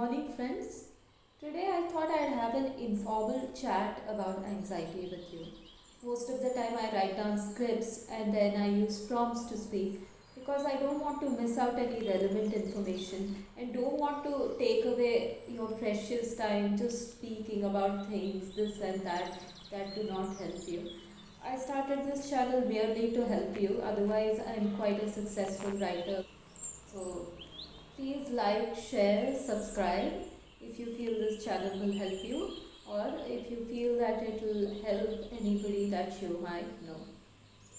morning, friends. Today I thought I'd have an informal chat about anxiety with you. Most of the time, I write down scripts and then I use prompts to speak because I don't want to miss out any relevant information and don't want to take away your precious time just speaking about things, this and that do not help you. I started this channel merely to help you, otherwise, I'm quite a successful writer. So, please like, share, subscribe if you feel this channel will help you or if you feel that it will help anybody that you might know.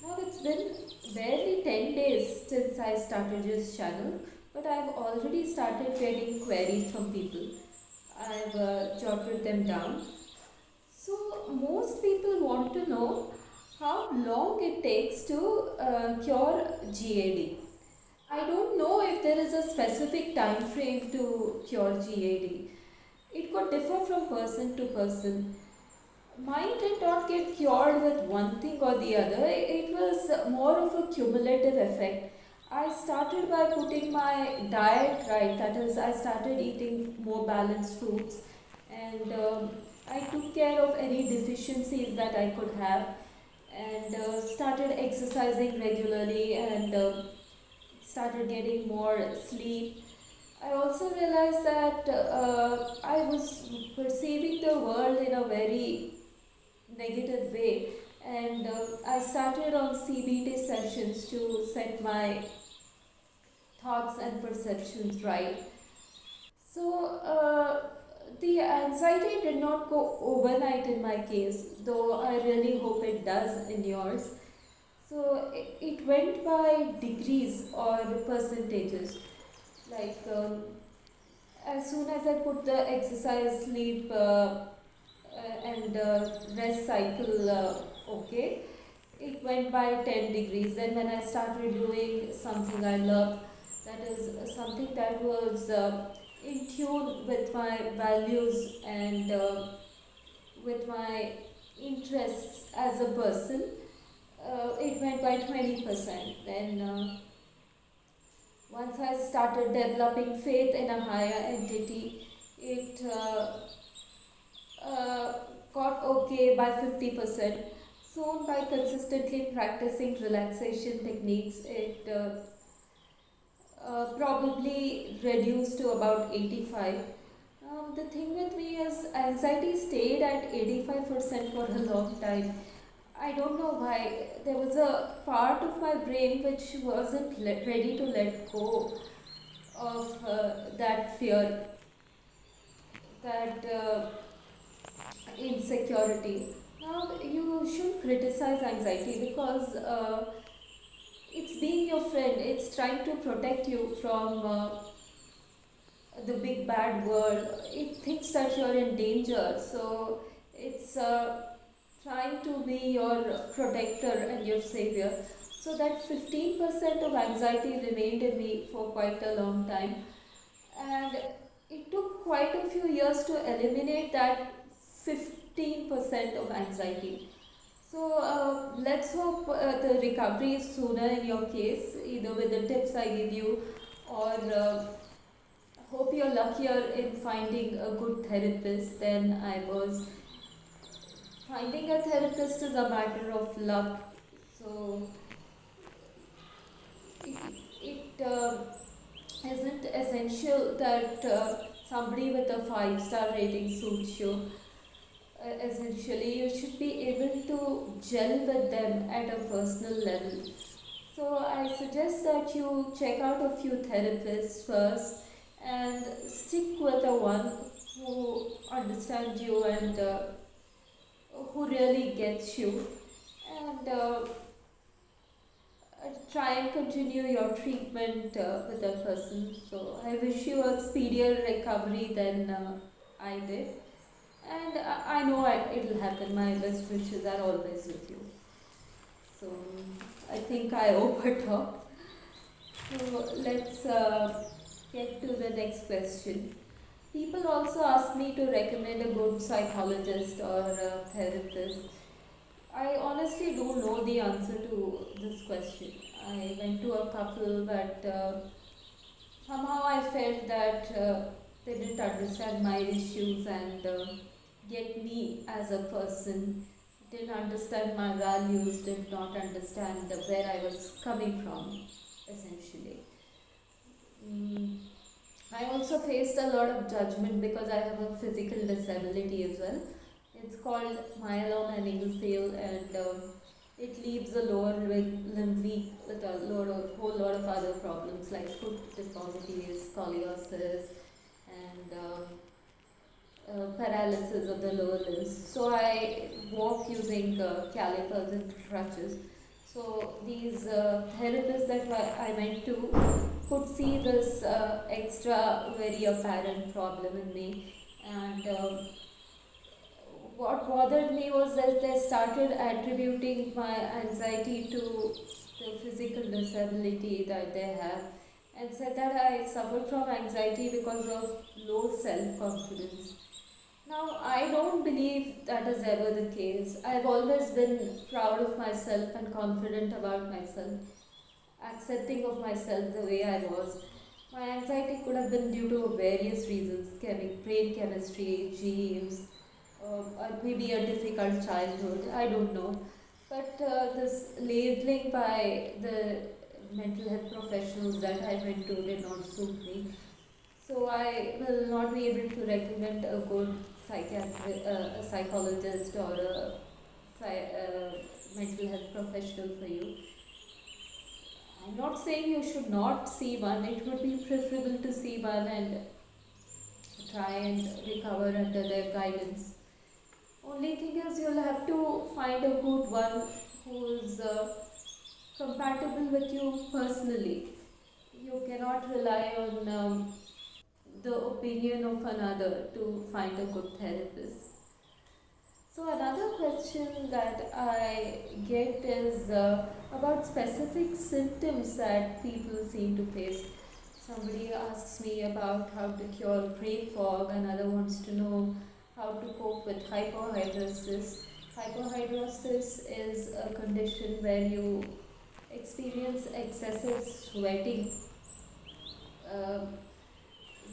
Now it's been barely 10 days since I started this channel, but I've already started getting queries from people. I've jotted them down. So most people want to know how long it takes to cure GAD. I don't know if there is a specific time frame to cure GAD. It could differ from person to person. Mine did not get cured with one thing or the other. It was more of a cumulative effect. I started by putting my diet right, that is, I started eating more balanced foods and I took care of any deficiencies that I could have and started exercising regularly and started getting more sleep. I also realized that I was perceiving the world in a very negative way, and I started on CBT sessions to set my thoughts and perceptions right. So, the anxiety did not go overnight in my case, though I really hope it does in yours. So, it went by degrees or percentages. Like, as soon as I put the exercise, sleep, and rest cycle okay, it went by 10 degrees. Then, when I started doing something I loved, that is something that was in tune with my values and with my interests as a person, it went by 20%. Then, once I started developing faith in a higher entity, it uh, got okay by 50%. Soon, by consistently practicing relaxation techniques, it probably reduced to about 85. The thing with me is anxiety stayed at 85% for a long time. I don't know why. There was a part of my brain which wasn't ready to let go of that fear, that insecurity. Now, you shouldn't criticize anxiety because it's being your friend, it's trying to protect you from the big bad world. It thinks that you're in danger, so it's trying to be your protector and your savior. So that 15% of anxiety remained in me for quite a long time, and it took quite a few years to eliminate that 15% of anxiety. So let's hope the recovery is sooner in your case, either with the tips I give you or hope you're luckier in finding a good therapist than I was. Finding a therapist is a matter of luck. So it isn't essential that somebody with a 5-star rating suits you. Essentially, you should be able to gel with them at a personal level. So, I suggest that you check out a few therapists first and stick with the one who understands you and who really gets you. And try and continue your treatment with that person. So, I wish you a speedier recovery than I did. And I know it'll happen. My best wishes are always with you. So I think I overtalked. So let's get to the next question. People also ask me to recommend a good psychologist or a therapist. I honestly don't know the answer to this question. I went to a couple, but somehow I felt that They didn't understand my issues and get me as a person, didn't understand my values, did not understand where I was coming from, essentially. Mm, I also faced a lot of judgment because I have a physical disability as well. It's called myelomeningocele, and it leaves the lower limb weak with a whole lot of other problems like foot deformities, scoliosis, and paralysis of the lower limbs. So I walk using calipers and crutches. So these therapists that I went to could see this extra very apparent problem in me, and what bothered me was that they started attributing my anxiety to the physical disability that they have, and said that I suffered from anxiety because of low self confidence. Now, I don't believe that is ever the case. I've always been proud of myself and confident about myself, accepting of myself the way I was. My anxiety could have been due to various reasons, brain chemistry, genes, or maybe a difficult childhood, I don't know. But this labeling by the mental health professionals that I went to did not suit me. So I will not be able to recommend a good a psychologist or a mental health professional for you. I'm not saying you should not see one. It would be preferable to see one and try and recover under their guidance. Only thing is you'll have to find a good one who's compatible with you personally. You cannot rely on the opinion of another to find a good therapist. So another question that I get is about specific symptoms that people seem to face. Somebody asks me about how to cure brain fog, another wants to know how to cope with hypohidrosis. Hypohidrosis is a condition where you experience excessive sweating. Uh,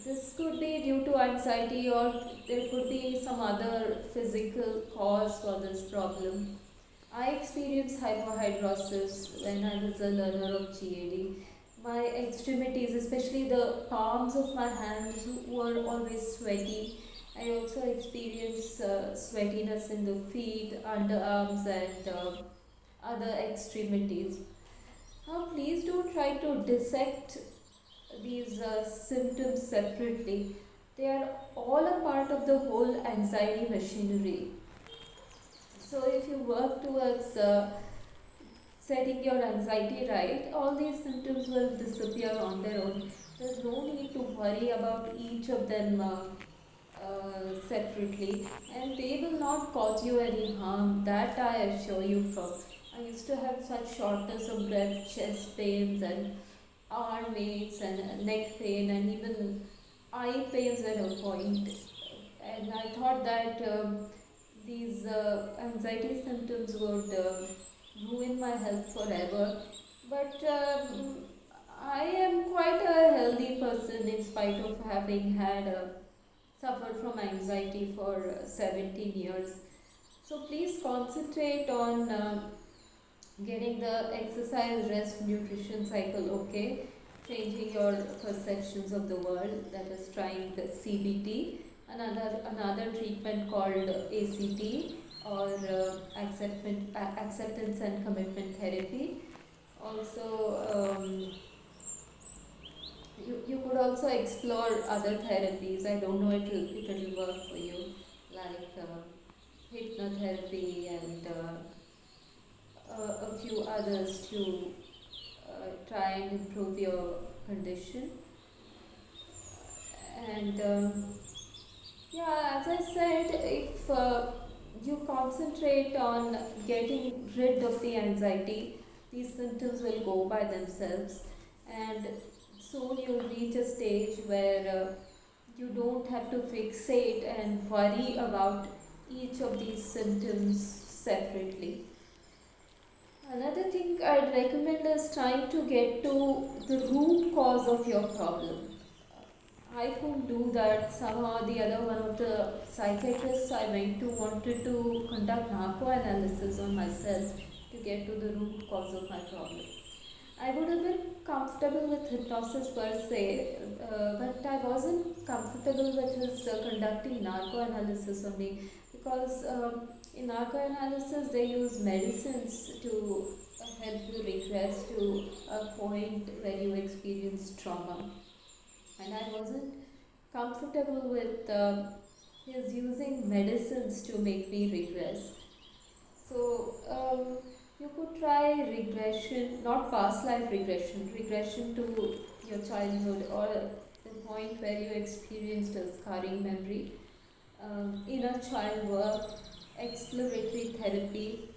this could be due to anxiety, or there could be some other physical cause for this problem. I experienced hypohidrosis when I was a learner of GAD. My extremities, especially the palms of my hands, were always sweaty. I also experienced sweatiness in the feet, underarms, and other extremities. Now, please don't try to dissect these symptoms separately. They are all a part of the whole anxiety machinery. So, if you work towards setting your anxiety right, all these symptoms will disappear on their own. There's no need to worry about each of them separately, and they will not cause you any harm. That I assure you from. I used to have such shortness of breath, chest pains, and arm aches, and neck pain, and even eye pains at a point. And I thought that these anxiety symptoms would ruin my health forever. But I am quite a healthy person in spite of having had suffered from anxiety for 17 years. So please concentrate on getting the exercise, rest, nutrition cycle okay, changing your perceptions of the world, that is trying the CBT, another treatment called ACT, or acceptance and commitment therapy. Also, you could also explore other therapies. I don't know if it will work for you, like hypnotherapy and a few others to try and improve your condition. And yeah, as I said, if you concentrate on getting rid of the anxiety, these symptoms will go by themselves, and soon you'll reach a stage where you don't have to fixate and worry about each of these symptoms separately. Another thing I'd recommend is trying to get to the root cause of your problem. I couldn't do that. Somehow the other one of the psychiatrists I went to wanted to conduct narco analysis on myself to get to the root cause of my problem. I would have been comfortable with hypnosis per se, but I wasn't comfortable with his conducting narco analysis on me because in narco analysis they use medicines to help you regress to a point where you experience trauma, and I wasn't comfortable with his using medicines to make me regress. So, you could try regression, not past life regression, regression to your childhood or the point where you experienced a scarring memory, inner child work, exploratory therapy,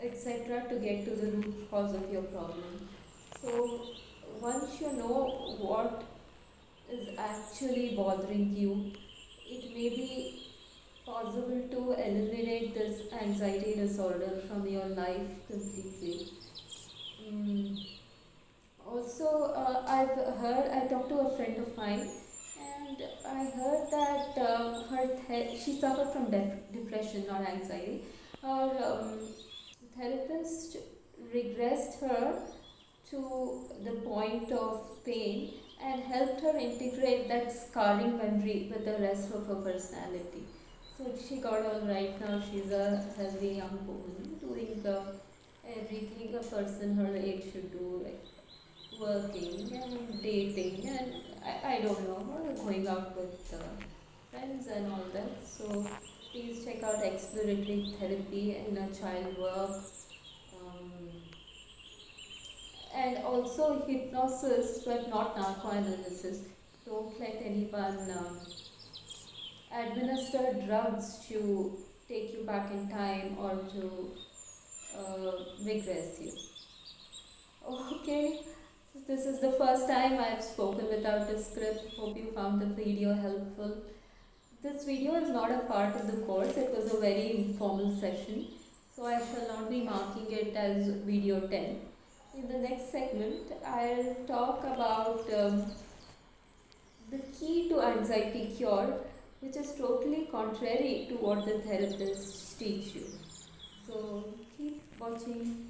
etc., to get to the root cause of your problem. So, once you know what is actually bothering you, it may be possible to eliminate this anxiety disorder from your life completely. Mm. Also, I talked to a friend of mine, and I heard that she suffered from depression, not anxiety. Her therapist regressed her to the point of pain and helped her integrate that scarring memory with the rest of her personality. So she got all right now. She's a healthy young woman doing everything a person her age should do, like working and dating, and I don't know, going out with friends and all that. So please check out exploratory therapy, inner child work, um, and also hypnosis, but not narcoanalysis. Don't let anyone administer drugs to take you back in time or to regress you. Okay, so this is the first time I've spoken without a script. Hope you found the video helpful. This video is not a part of the course, it was a very informal session, so I shall not be marking it as video 10. In the next segment, I'll talk about the key to anxiety cure, which is totally contrary to what the therapists teach you. So keep watching.